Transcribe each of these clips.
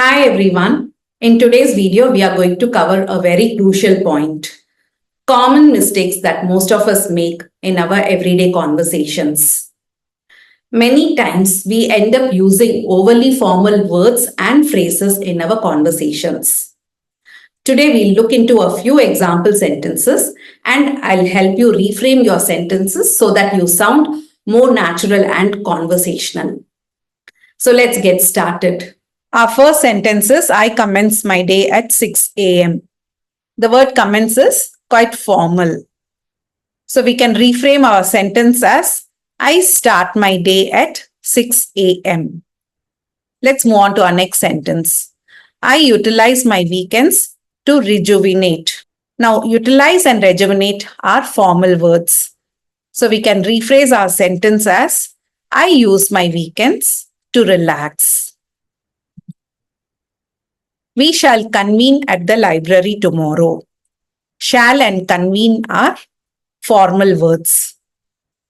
Hi everyone. In today's video, we are going to cover a very crucial point. Common mistakes that most of us make in our everyday conversations. Many times we end up using overly formal words and phrases in our conversations. Today we'll look into a few example sentences and I'll help you reframe your sentences so that you sound more natural and conversational. So let's get started. Our first sentence is, I commence my day at 6 a.m. The word commence is quite formal. So we can reframe our sentence as, I start my day at 6 a.m. Let's move on to our next sentence. I utilize my weekends to rejuvenate. Now, utilize and rejuvenate are formal words. So we can rephrase our sentence as, I use my weekends to relax. We shall convene at the library tomorrow. Shall and convene are formal words.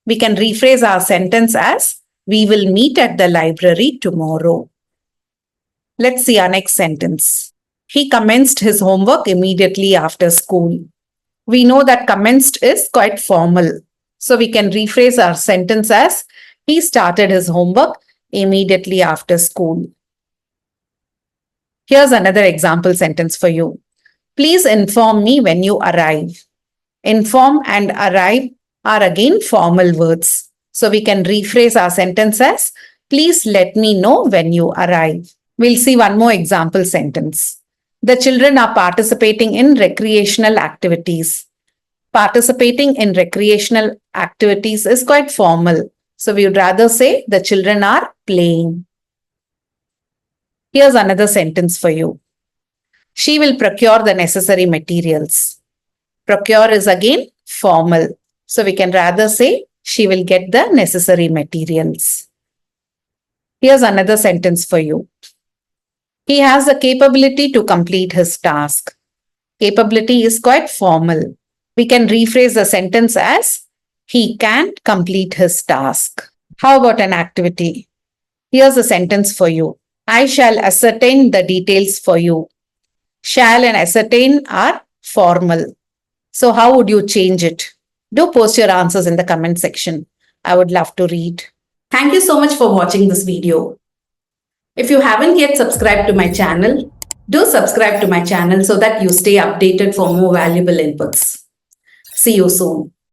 We can rephrase our sentence as, we will meet at the library tomorrow. Let's see our next sentence. He commenced his homework immediately after school. We know that commenced is quite formal. So we can rephrase our sentence as, he started his homework immediately after school. Here's another example sentence for you. Please inform me when you arrive. Inform and arrive are again formal words. So we can rephrase our sentence as, please let me know when you arrive. We'll see one more example sentence. The children are participating in recreational activities. Participating in recreational activities is quite formal. So we would rather say the children are playing. Here's another sentence for you. She will procure the necessary materials. Procure is again formal. So we can rather say she will get the necessary materials. Here's another sentence for you. He has the capability to complete his task. Capability is quite formal. We can rephrase the sentence as, he can complete his task. How about an activity? Here's a sentence for you. I shall ascertain the details for you. Shall and ascertain are formal. So how would you change it? Do post your answers in the comment section. I would love to read. Thank you so much for watching this video. If you haven't yet subscribed to my channel, do subscribe to my channel so that you stay updated for more valuable inputs. See you soon.